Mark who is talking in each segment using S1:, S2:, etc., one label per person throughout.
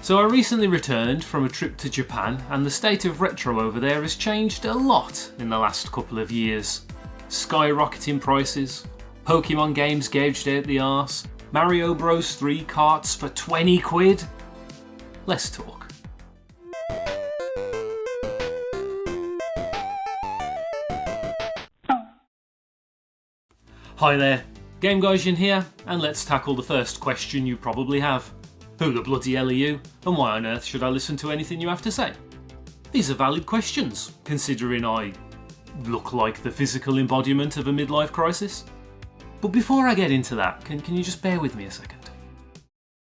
S1: So I recently returned from a trip to Japan, and the state of retro over there has changed a lot in the last couple of years. Skyrocketing prices, Pokemon games gouged out the arse, Mario Bros 3 carts for 20 quid. Let's talk. Hi there, Game Gaijin here, and let's tackle the first question you probably have. Who the bloody hell are you, and why on earth should I listen to anything you have to say? These are valid questions, considering I look like the physical embodiment of a midlife crisis. But before I get into that, can you just bear with me a second?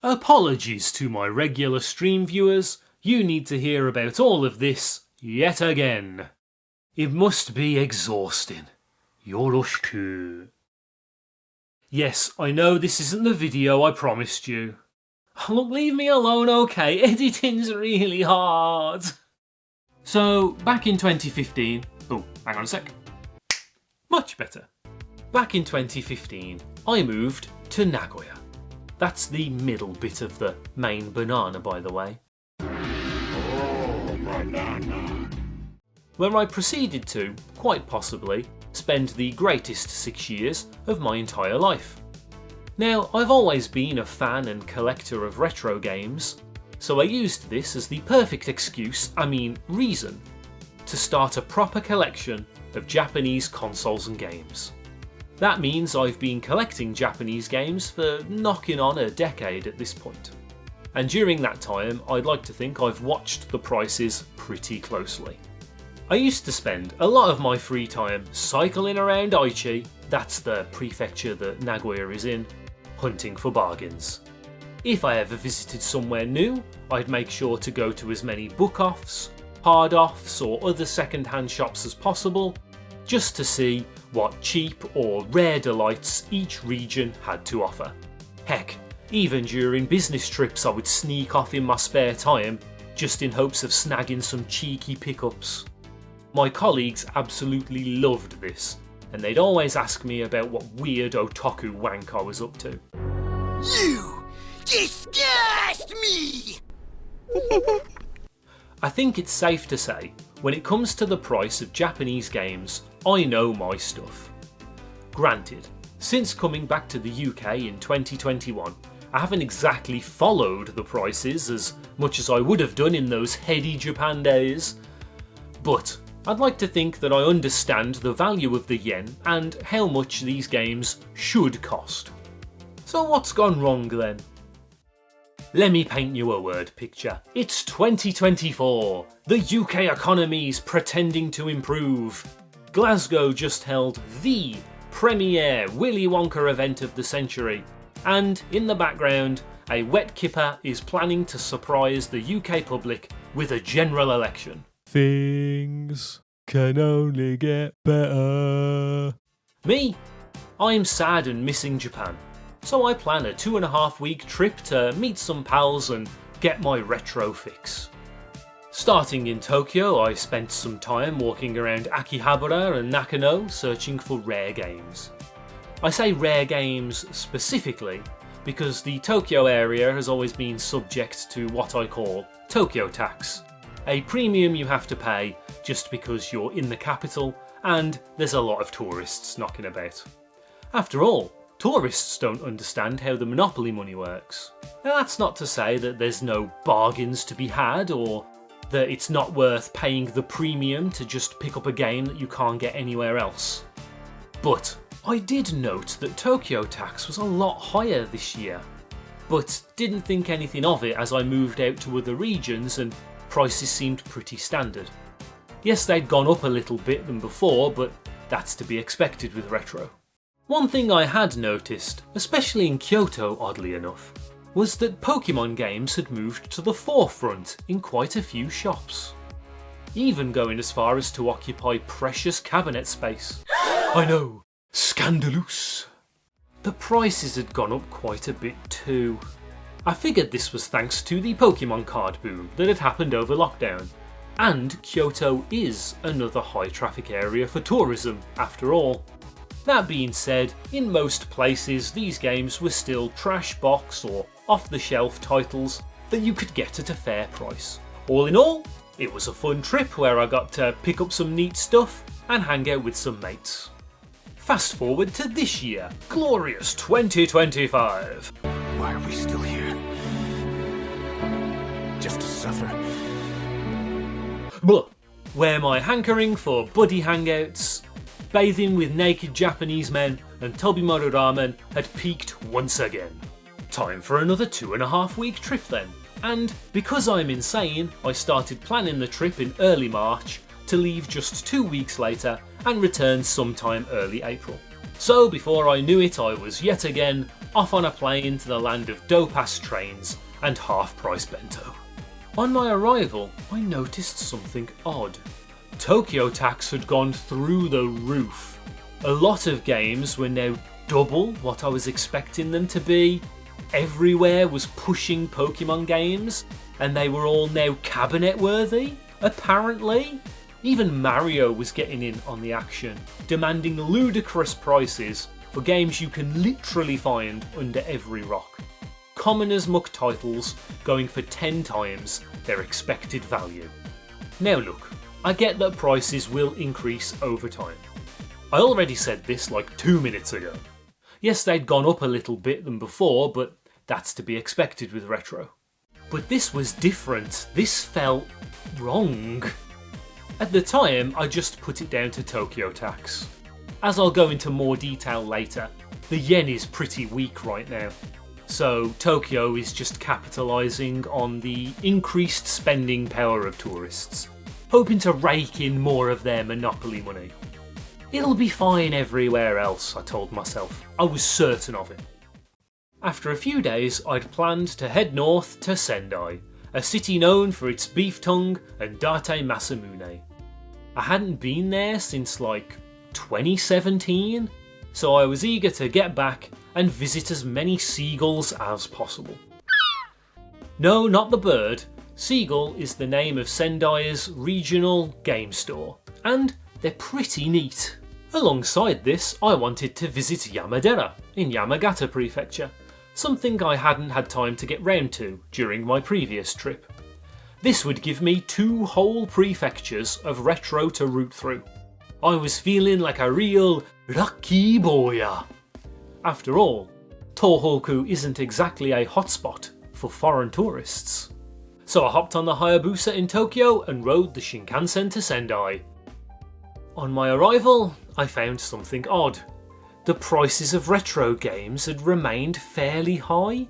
S1: Apologies to my regular stream viewers, you need to hear about all of this yet again. It must be exhausting. Yoroshiku. Yes, I know this isn't the video I promised you. Look, leave me alone, okay? Editing's really hard. So, back in 2015... Oh, hang on a sec. Much better. Back in 2015, I moved to Nagoya. That's the middle bit of the main banana, by the way. Oh, banana. Where I proceeded to, quite possibly, spend the greatest 6 years of my entire life. Now, I've always been a fan and collector of retro games, so I used this as the perfect reason, to start a proper collection of Japanese consoles and games. That means I've been collecting Japanese games for knocking on a decade at this point. And during that time, I'd like to think I've watched the prices pretty closely. I used to spend a lot of my free time cycling around Aichi, that's the prefecture that Nagoya is in, hunting for bargains. If I ever visited somewhere new, I'd make sure to go to as many book-offs, hard-offs or other second-hand shops as possible, just to see what cheap or rare delights each region had to offer. Heck, even during business trips I would sneak off in my spare time, just in hopes of snagging some cheeky pickups. My colleagues absolutely loved this, and they'd always ask me about what weird otaku wank I was up to.
S2: You disgust me!
S1: I think it's safe to say, when it comes to the price of Japanese games, I know my stuff. Granted, since coming back to the UK in 2021, I haven't exactly followed the prices as much as I would have done in those heady Japan days, but I'd like to think that I understand the value of the yen and how much these games should cost. So what's gone wrong then? Let me paint you a word picture. It's 2024. The UK economy's pretending to improve. Glasgow just held the premier Willy Wonka event of the century. And in the background, a wet kipper is planning to surprise the UK public with a general election. Things can only get better. Me? I'm sad and missing Japan. So I plan a 2.5-week trip to meet some pals and get my retro fix. Starting in Tokyo, I spent some time walking around Akihabara and Nakano searching for rare games. I say rare games specifically because the Tokyo area has always been subject to what I call Tokyo tax, a premium you have to pay just because you're in the capital and there's a lot of tourists knocking about. After all, tourists don't understand how the monopoly money works. Now that's not to say that there's no bargains to be had or that it's not worth paying the premium to just pick up a game that you can't get anywhere else. But I did note that Tokyo tax was a lot higher this year, but didn't think anything of it as I moved out to other regions and prices seemed pretty standard. Yes, they'd gone up a little bit than before, but that's to be expected with retro. One thing I had noticed, especially in Kyoto oddly enough, was that Pokemon games had moved to the forefront in quite a few shops. Even going as far as to occupy precious cabinet space. I know, scandalous. The prices had gone up quite a bit too. I figured this was thanks to the Pokemon card boom that had happened over lockdown. And Kyoto is another high traffic area for tourism, after all. That being said, in most places these games were still trash box or off the shelf titles that you could get at a fair price. All in all, it was a fun trip where I got to pick up some neat stuff and hang out with some mates. Fast forward to this year, glorious 2025.
S2: Why are we still here? Just to suffer?
S1: Blah. Where my hankering for buddy hangouts, bathing with naked Japanese men and Tobimaro ramen had peaked once again. Time for another 2.5 week trip then. And because I'm insane, I started planning the trip in early March to leave just 2 weeks later and return sometime early April. So before I knew it, I was yet again off on a plane to the land of dope-ass trains and half-price bento. On my arrival, I noticed something odd. Tokyo tax had gone through the roof. A lot of games were now double what I was expecting them to be. Everywhere was pushing Pokemon games, and they were all now cabinet worthy, apparently. Even Mario was getting in on the action, demanding ludicrous prices for games you can literally find under every rock. Common as muck titles going for 10 times their expected value. Now look, I get that prices will increase over time. I already said this like 2 minutes ago. Yes, they'd gone up a little bit than before, but that's to be expected with retro. But this was different. This felt wrong. At the time, I just put it down to Tokyo tax. As I'll go into more detail later, the yen is pretty weak right now. So Tokyo is just capitalising on the increased spending power of tourists, hoping to rake in more of their monopoly money. It'll be fine everywhere else, I told myself. I was certain of it. After a few days, I'd planned to head north to Sendai, a city known for its beef tongue and Date Masamune. I hadn't been there since like 2017, so I was eager to get back and visit as many seagulls as possible. No, not the bird. Seagull is the name of Sendai's regional game store, and they're pretty neat. Alongside this, I wanted to visit Yamadera in Yamagata Prefecture, something I hadn't had time to get round to during my previous trip. This would give me 2 whole prefectures of retro to root through. I was feeling like a real lucky boy. After all, Tohoku isn't exactly a hotspot for foreign tourists. So I hopped on the Hayabusa in Tokyo and rode the Shinkansen to Sendai. On my arrival, I found something odd. The prices of retro games had remained fairly high,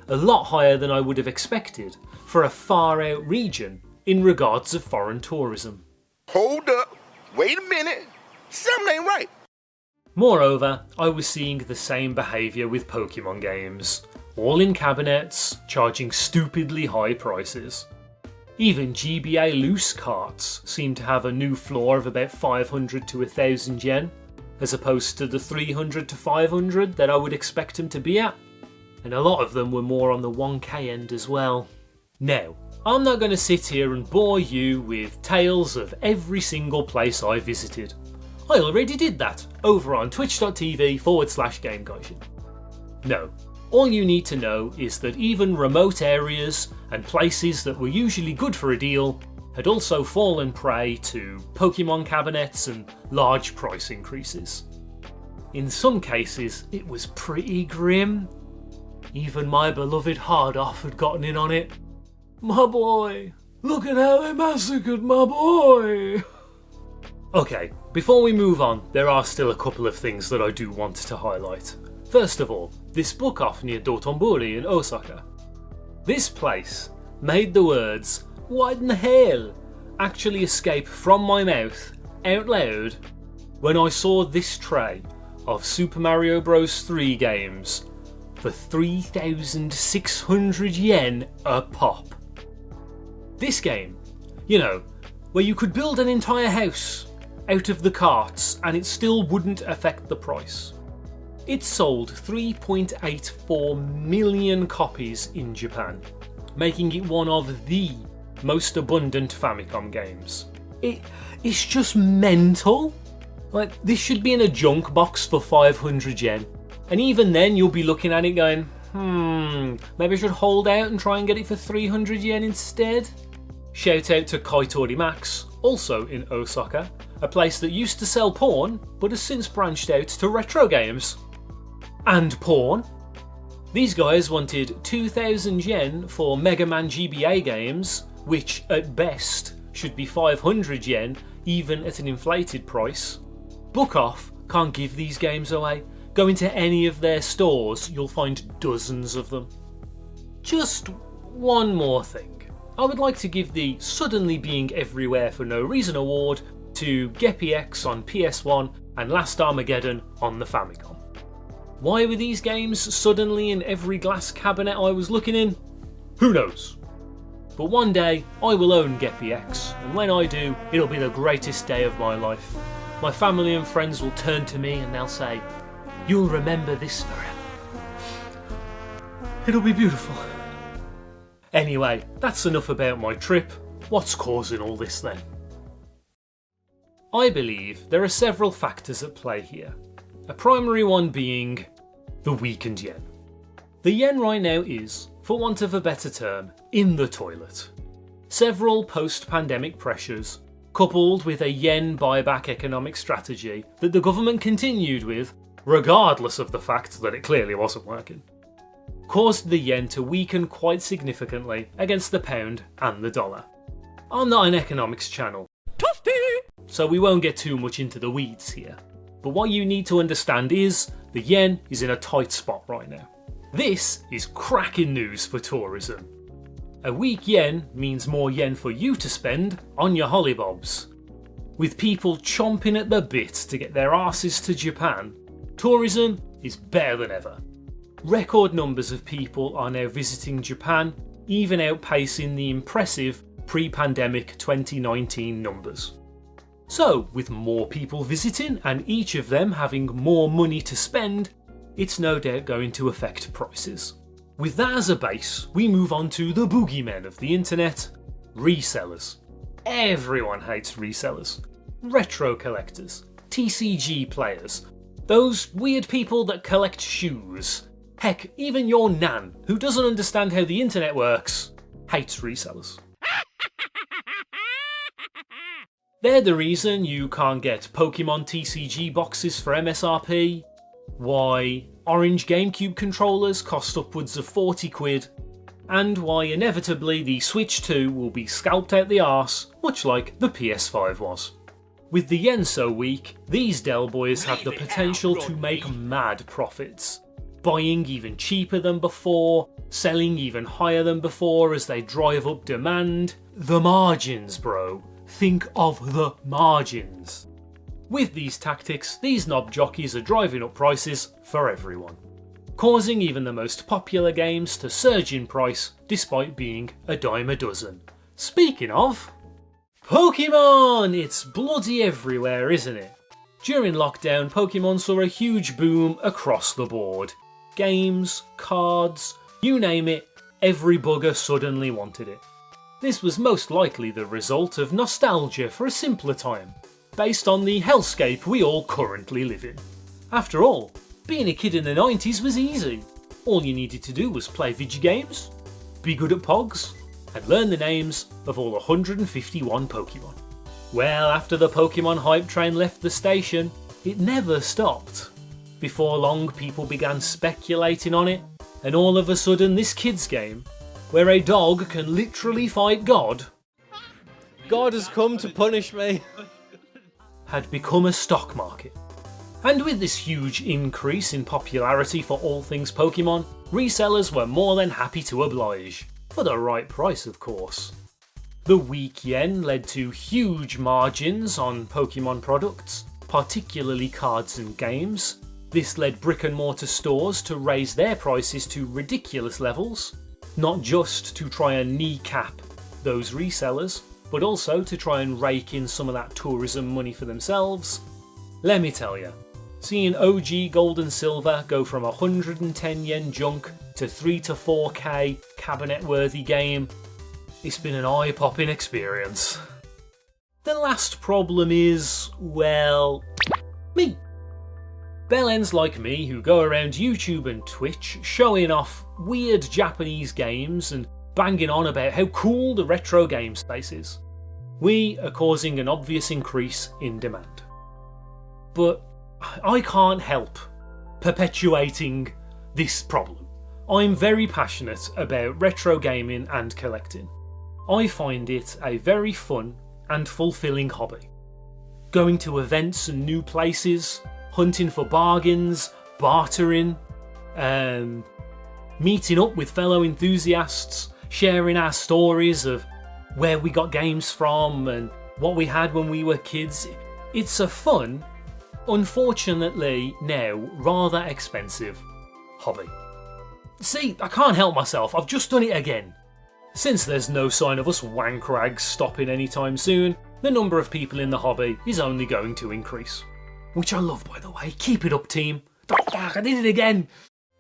S1: a lot higher than I would have expected for a far out region in regards of foreign tourism.
S3: Hold up, wait a minute, something ain't right.
S1: Moreover, I was seeing the same behaviour with Pokemon games, all in cabinets, charging stupidly high prices. Even GBA loose carts seemed to have a new floor of about 500 to 1000 yen, as opposed to the 300 to 500 that I would expect them to be at, and a lot of them were more on the 1k end as well. Now, I'm not going to sit here and bore you with tales of every single place I visited. I already did that over on twitch.tv/GameGaijin. No, all you need to know is that even remote areas and places that were usually good for a deal had also fallen prey to Pokemon cabinets and large price increases. In some cases, it was pretty grim. Even my beloved Hard-Off had gotten in on it. My boy! Look at how they massacred my boy! Okay, before we move on, there are still a couple of things that I do want to highlight. First of all, this book off near Dotonbori in Osaka. This place made the words, "What in the hell?" actually escape from my mouth, out loud, when I saw this tray of Super Mario Bros. 3 games for 3,600 yen a pop. This game, you know, where you could build an entire house out of the carts and it still wouldn't affect the price. It sold 3.84 million copies in Japan, making it one of the most abundant Famicom games. It's just mental. Like, this should be in a junk box for 500 yen. And even then you'll be looking at it going, maybe I should hold out and try and get it for 300 yen instead? Shout out to Kaitori Max, also in Osaka, a place that used to sell porn but has since branched out to retro games. And porn. These guys wanted 2,000 yen for Mega Man GBA games, which at best should be 500 yen, even at an inflated price. Book off, can't give these games away. Go into any of their stores, you'll find dozens of them. Just one more thing. I would like to give the suddenly being everywhere for no reason award to GeppyX on PS1 and Last Armageddon on the Famicom. Why were these games suddenly in every glass cabinet I was looking in? Who knows? But one day I will own GeppyX, and when I do, it'll be the greatest day of my life. My family and friends will turn to me and they'll say, "You'll remember this forever." It'll be beautiful. Anyway, that's enough about my trip. What's causing all this then? I believe there are several factors at play here. A primary one being the weakened yen. The yen right now is, for want of a better term, in the toilet. Several post-pandemic pressures, coupled with a yen buyback economic strategy that the government continued with, regardless of the fact that it clearly wasn't working, caused the yen to weaken quite significantly against the pound and the dollar. I'm not an economics channel, so we won't get too much into the weeds here. But what you need to understand is the yen is in a tight spot right now. This is cracking news for tourism. A weak yen means more yen for you to spend on your hollybobs. With people chomping at the bit to get their arses to Japan, tourism is better than ever. Record numbers of people are now visiting Japan, even outpacing the impressive pre-pandemic 2019 numbers. So, with more people visiting and each of them having more money to spend, it's no doubt going to affect prices. With that as a base, we move on to the boogeymen of the internet, resellers. Everyone hates resellers. Retro collectors, TCG players, those weird people that collect shoes. Heck, even your nan, who doesn't understand how the internet works, hates resellers. They're the reason you can't get Pokemon TCG boxes for MSRP, why orange GameCube controllers cost upwards of 40 quid, and why inevitably the Switch 2 will be scalped out the arse, much like the PS5 was. With the yen so weak, these Dell boys have the potential to make mad profits, buying even cheaper than before, selling even higher than before as they drive up demand. The margins, bro. Think of the margins. With these tactics, these knob jockeys are driving up prices for everyone, causing even the most popular games to surge in price despite being a dime a dozen. Speaking of, Pokemon! It's bloody everywhere, isn't it? During lockdown, Pokemon saw a huge boom across the board. Games, cards, you name it, every bugger suddenly wanted it. This was most likely the result of nostalgia for a simpler time, based on the hellscape we all currently live in. After all, being a kid in the 90s was easy. All you needed to do was play video games, be good at Pogs, and learn the names of all 151 Pokemon. Well, after the Pokemon hype train left the station, it never stopped. Before long, people began speculating on it, and all of a sudden this kids game, where a dog can literally fight God,
S4: God has come to punish me,
S1: had become a stock market. And with this huge increase in popularity for all things Pokemon, resellers were more than happy to oblige. For the right price, of course. The weak yen led to huge margins on Pokemon products, particularly cards and games. This led brick and mortar stores to raise their prices to ridiculous levels, not just to try and kneecap those resellers, but also to try and rake in some of that tourism money for themselves. Let me tell you, seeing OG Gold and Silver go from 110 yen junk to 3 to 4k cabinet worthy game, it's been an eye-popping experience. The last problem is, well, me. Bellends like me who go around YouTube and Twitch showing off weird Japanese games and banging on about how cool the retro game space is. We are causing an obvious increase in demand. But I can't help perpetuating this problem. I'm very passionate about retro gaming and collecting. I find it a very fun and fulfilling hobby. Going to events and new places, hunting for bargains, bartering, meeting up with fellow enthusiasts, sharing our stories of where we got games from and what we had when we were kids. It's a fun, unfortunately now rather expensive hobby. See, I can't help myself, I've just done it again. Since there's no sign of us wank rags stopping anytime soon, the number of people in the hobby is only going to increase. Which I love, by the way. Keep it up, team. I did it again.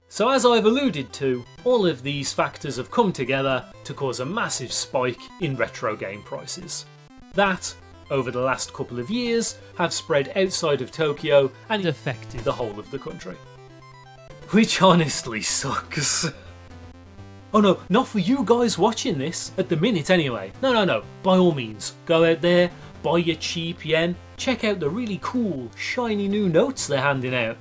S1: So as I've alluded to, all of these factors have come together to cause a massive spike in retro game prices. That, over the last couple of years, have spread outside of Tokyo and affected the whole of the country. Which honestly sucks. Oh no, not for you guys watching this, at the minute anyway. No, by all means, go out there, buy your cheap yen, check out the really cool, shiny new notes they're handing out.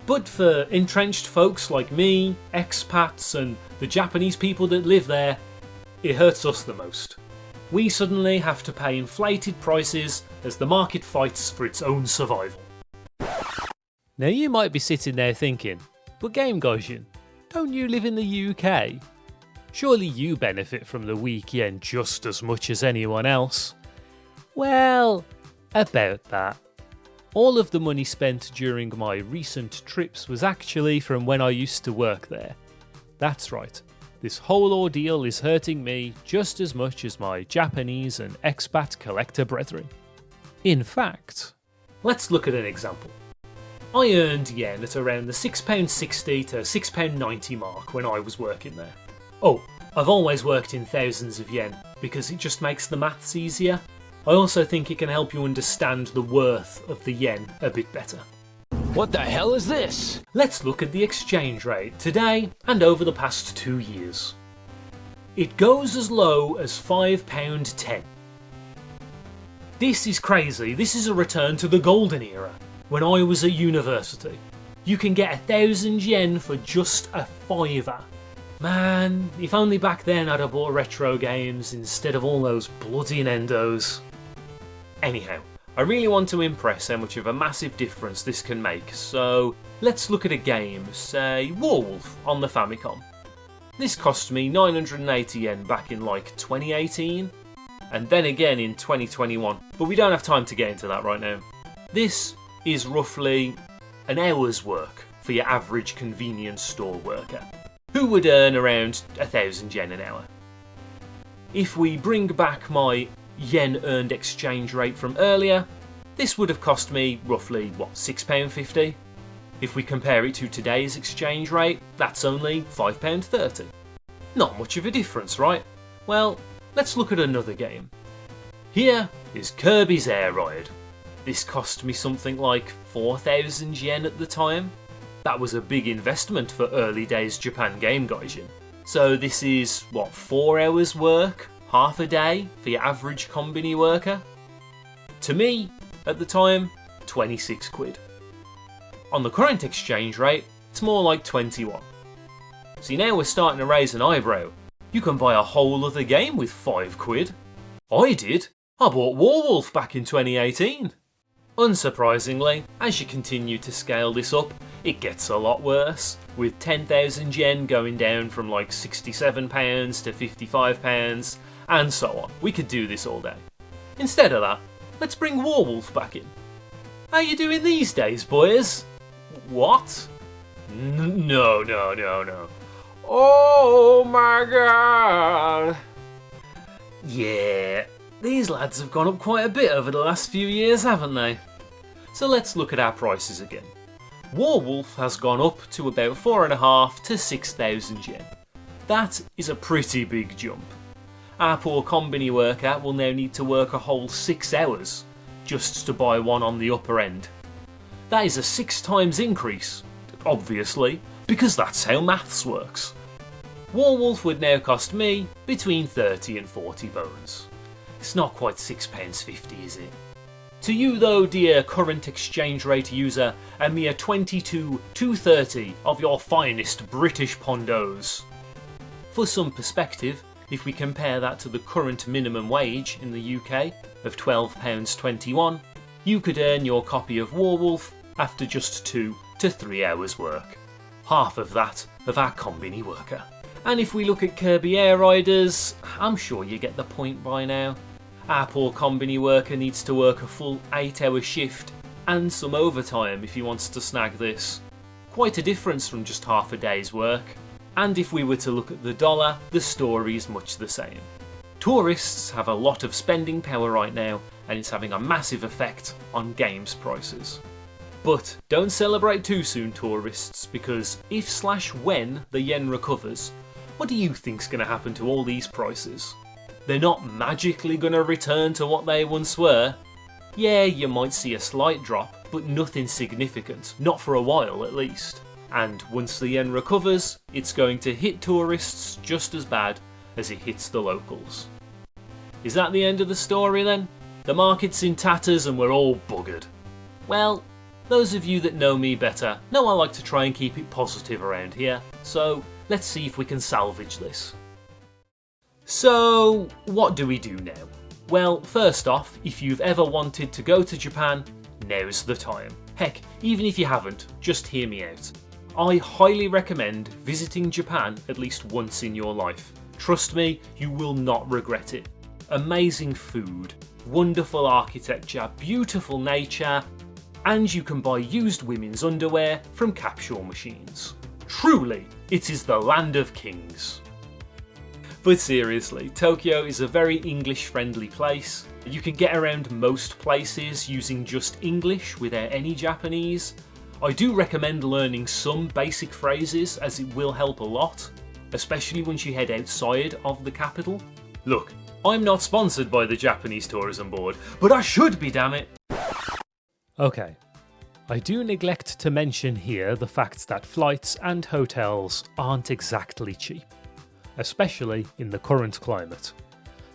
S1: But for entrenched folks like me, expats and the Japanese people that live there, it hurts us the most. We suddenly have to pay inflated prices as the market fights for its own survival.
S4: Now you might be sitting there thinking, but Game Gaijin, don't you live in the UK? Surely you benefit from the weak yen just as much as anyone else. Well, about that. All of the money spent during my recent trips was actually from when I used to work there. That's right, this whole ordeal is hurting me just as much as my Japanese and expat collector brethren. In fact,
S1: let's look at an example. I earned yen at around the £6.60 to £6.90 mark when I was working there. Oh, I've always worked in thousands of yen because it just makes the maths easier. I also think it can help you understand the worth of the yen a bit better.
S2: What the hell is this?
S1: Let's look at the exchange rate today and over the past 2 years. It goes as low as £5.10. This is crazy. This is a return to the golden era. When I was at university, you can get 1,000 yen for just a fiver. Man, if only back then I'd have bought retro games instead of all those bloody Nendos. Anyhow, I really want to impress how much of a massive difference this can make, so let's look at a game, say Warwolf on the Famicom. This cost me 980 yen back in like 2018, and then again in 2021, but we don't have time to get into that right now. This is roughly an hour's work for your average convenience store worker, who would earn around 1,000 yen an hour. If we bring back my yen earned exchange rate from earlier, this would have cost me roughly, £6.50? If we compare it to today's exchange rate, that's only £5.30. Not much of a difference, right? Well, let's look at another game. Here is Kirby's Air Ride. This cost me something like 4,000 yen at the time. That was a big investment for early days Japan Game Gaijin. So this is, 4 hours work? Half a day for your average combini worker? To me, at the time, 26 quid. On the current exchange rate, it's more like 21. See, now we're starting to raise an eyebrow. You can buy a whole other game with 5 quid. I did. I bought Warwolf back in 2018. Unsurprisingly, as you continue to scale this up, it gets a lot worse, with 10,000 yen going down from like £67 to £55, and so on. We could do this all day. Instead of that, let's bring Warwolf back in. How you doing these days, boys? What? No. Oh my god! Yeah, these lads have gone up quite a bit over the last few years, haven't they? So let's look at our prices again. Warwolf has gone up to about 4,500 to 6,000 yen. That is a pretty big jump. Our poor combini worker will now need to work a whole 6 hours just to buy one on the upper end. That is a 6 times increase, obviously, because that's how maths works. Warwolf would now cost me between 30 and 40 bones. It's not quite £6.50, is it? To you though, dear current exchange rate user, a mere 22,230 of your finest British pondos. For some perspective, if we compare that to the current minimum wage in the UK of £12.21, you could earn your copy of Warwolf after just 2 to 3 hours work. Half of that of our combini worker. And if we look at Kirby Air Riders, I'm sure you get the point by now. Our poor combini worker needs to work a full 8-hour shift and some overtime if he wants to snag this. Quite a difference from just half a day's work. And if we were to look at the dollar, the story is much the same. Tourists have a lot of spending power right now, and it's having a massive effect on games prices. But don't celebrate too soon, tourists, because if/when the yen recovers, what do you think's going to happen to all these prices? They're not magically going to return to what they once were. Yeah, you might see a slight drop, but nothing significant, not for a while at least. And once the yen recovers, it's going to hit tourists just as bad as it hits the locals. Is that the end of the story then? The market's in tatters and we're all buggered. Well, those of you that know me better know I like to try and keep it positive around here, so let's see if we can salvage this. So, what do we do now? Well, first off, if you've ever wanted to go to Japan, now's the time. Heck, even if you haven't, just hear me out. I highly recommend visiting Japan at least once in your life. Trust me, you will not regret it. Amazing food, wonderful architecture, beautiful nature, and you can buy used women's underwear from capsule machines. Truly, it is the land of kings. But seriously, Tokyo is a very English-friendly place. You can get around most places using just English without any Japanese. I do recommend learning some basic phrases as it will help a lot, especially once you head outside of the capital. Look, I'm not sponsored by the Japanese Tourism Board, but I should be, damn it!
S4: Okay, I do neglect to mention here the fact that flights and hotels aren't exactly cheap, especially in the current climate.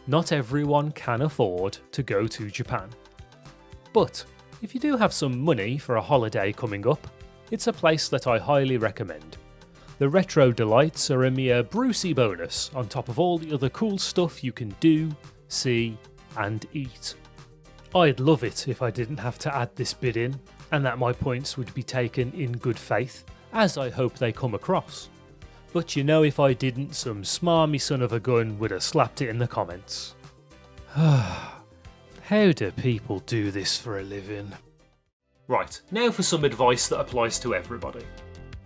S4: Not everyone can afford to go to Japan. But if you do have some money for a holiday coming up, it's a place that I highly recommend. The retro delights are a mere Brucey bonus on top of all the other cool stuff you can do, see, and eat. I'd love it if I didn't have to add this bit in, and that my points would be taken in good faith, as I hope they come across. But you know, if I didn't, some smarmy son of a gun would have slapped it in the comments. How do people do this for a living?
S1: Right, now for some advice that applies to everybody.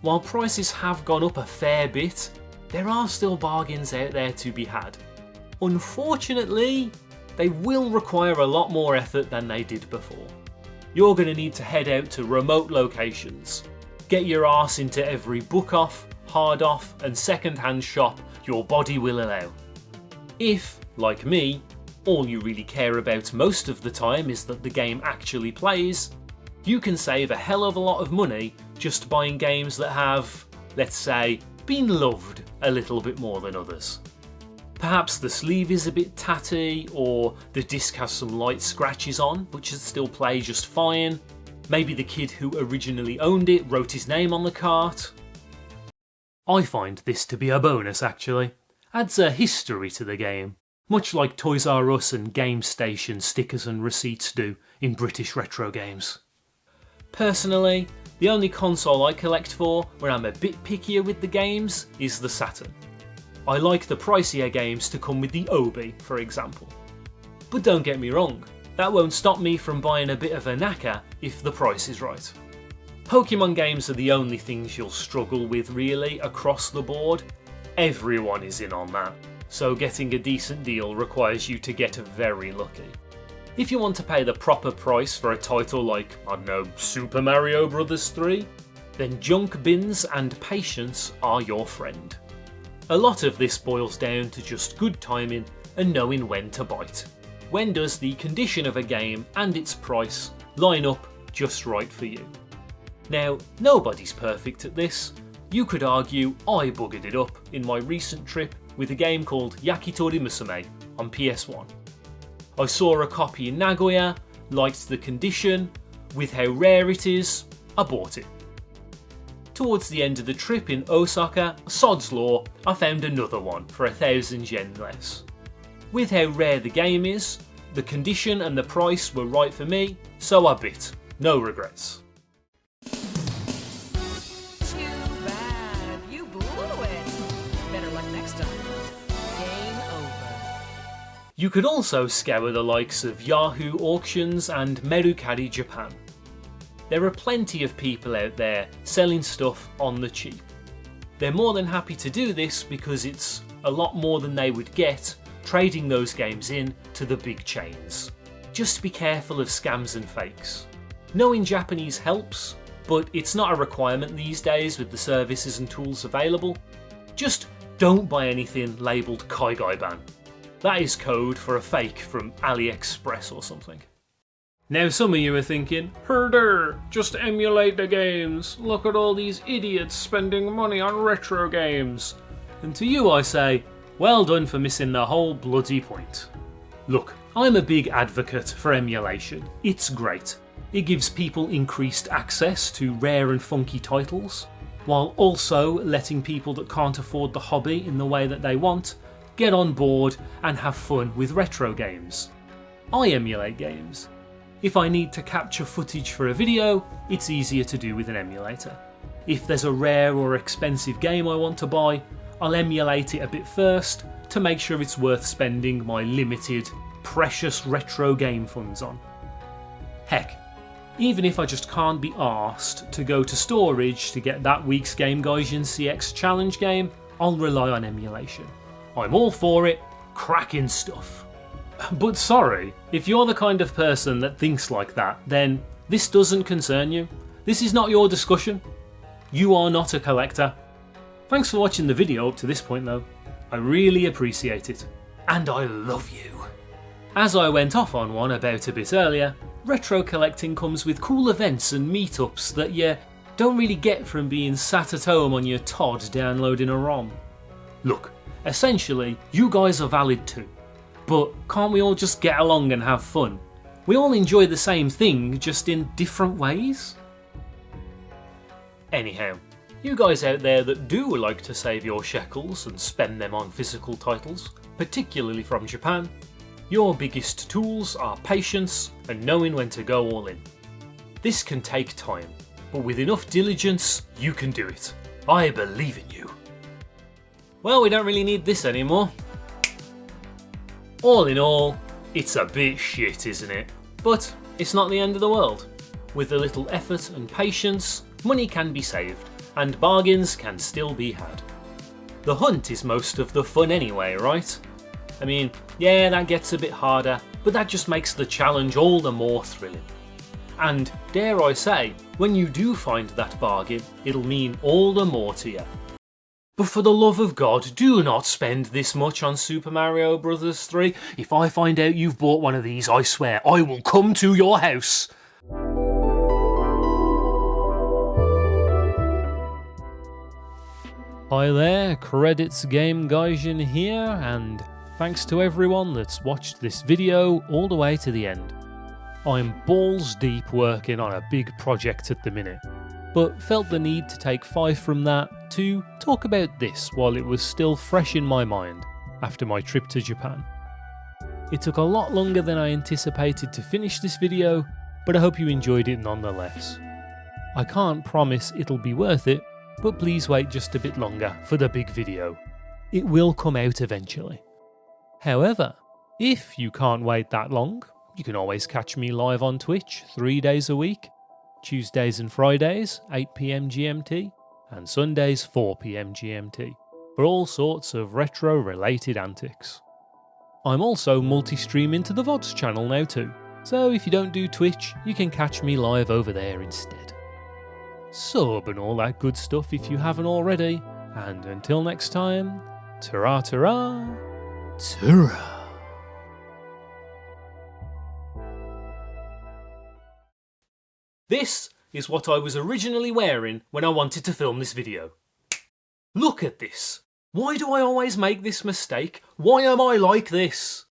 S1: While prices have gone up a fair bit, there are still bargains out there to be had. Unfortunately, they will require a lot more effort than they did before. You're going to need to head out to remote locations, get your arse into every book off, hard off and second-hand shop your body will allow. If, like me, all you really care about most of the time is that the game actually plays, you can save a hell of a lot of money just buying games that have, let's say, been loved a little bit more than others. Perhaps the sleeve is a bit tatty, or the disc has some light scratches on, but should still play just fine. Maybe the kid who originally owned it wrote his name on the cart. I find this to be a bonus actually. Adds a history to the game, much like Toys R Us and Game Station stickers and receipts do in British retro games. Personally, the only console I collect for when I'm a bit pickier with the games is the Saturn. I like the pricier games to come with the Obi, for example. But don't get me wrong, that won't stop me from buying a bit of a knacker if the price is right. Pokemon games are the only things you'll struggle with really across the board. Everyone is in on that, so getting a decent deal requires you to get very lucky. If you want to pay the proper price for a title like, I don't know, Super Mario Bros. 3, then junk bins and patience are your friend. A lot of this boils down to just good timing and knowing when to bite. When does the condition of a game and its price line up just right for you? Now, nobody's perfect at this. You could argue I buggered it up in my recent trip with a game called Yakitori Musume on PS1. I saw a copy in Nagoya, liked the condition, with how rare it is, I bought it. Towards the end of the trip in Osaka, sod's law, I found another one for 1,000 yen less. With how rare the game is, the condition and the price were right for me, so I bit. No regrets.
S5: Too bad. You blew it. Better luck next time. Game over.
S1: You could also scour the likes of Yahoo Auctions and Mercari Japan. There are plenty of people out there selling stuff on the cheap. They're more than happy to do this because it's a lot more than they would get trading those games in to the big chains. Just be careful of scams and fakes. Knowing Japanese helps, but it's not a requirement these days with the services and tools available. Just don't buy anything labelled Kaigaiban. That is code for a fake from AliExpress or something. Now some of you are thinking, herder, just emulate the games. Look at all these idiots spending money on retro games. And to you I say, well done for missing the whole bloody point. Look, I'm a big advocate for emulation. It's great. It gives people increased access to rare and funky titles, while also letting people that can't afford the hobby in the way that they want get on board and have fun with retro games. I emulate games. If I need to capture footage for a video, it's easier to do with an emulator. If there's a rare or expensive game I want to buy, I'll emulate it a bit first to make sure it's worth spending my limited, precious retro game funds on. Heck, even if I just can't be arsed to go to storage to get that week's Game Gaijin CX challenge game, I'll rely on emulation. I'm all for it, cracking stuff. But sorry, if you're the kind of person that thinks like that, then this doesn't concern you. This is not your discussion. You are not a collector. Thanks for watching the video up to this point though. I really appreciate it. And I love you. As I went off on one about a bit earlier, retro collecting comes with cool events and meetups that you don't really get from being sat at home on your Todd downloading a ROM. Look, essentially, you guys are valid too. But can't we all just get along and have fun? We all enjoy the same thing, just in different ways? Anyhow, you guys out there that do like to save your shekels and spend them on physical titles, particularly from Japan, your biggest tools are patience and knowing when to go all in. This can take time, but with enough diligence, you can do it. I believe in you. Well, we don't really need this anymore. All in all, it's a bit shit, isn't it? But it's not the end of the world. With a little effort and patience, money can be saved, and bargains can still be had. The hunt is most of the fun anyway, right? I mean, yeah, that gets a bit harder, but that just makes the challenge all the more thrilling. And dare I say, when you do find that bargain, it'll mean all the more to you. But for the love of God, do not spend this much on Super Mario Bros. 3. If I find out you've bought one of these, I swear, I will come to your house.
S4: Hi there, Credits Game Gaijin here, and thanks to everyone that's watched this video all the way to the end. I'm balls deep working on a big project at the minute, but felt the need to take 5 from that to talk about this while it was still fresh in my mind after my trip to Japan. It took a lot longer than I anticipated to finish this video, but I hope you enjoyed it nonetheless. I can't promise it'll be worth it, but please wait just a bit longer for the big video. It will come out eventually. However, if you can't wait that long, you can always catch me live on Twitch 3 days a week, Tuesdays and Fridays 8 PM GMT, and Sundays 4 PM GMT, for all sorts of retro related antics. I'm also multi-streaming to the VODs channel now too, so if you don't do Twitch, you can catch me live over there instead. Sub and all that good stuff if you haven't already, and until next time, ta-ra ta-ra, ta-ra.
S1: This is what I was originally wearing when I wanted to film this video. Look at this. Why do I always make this mistake? Why am I like this?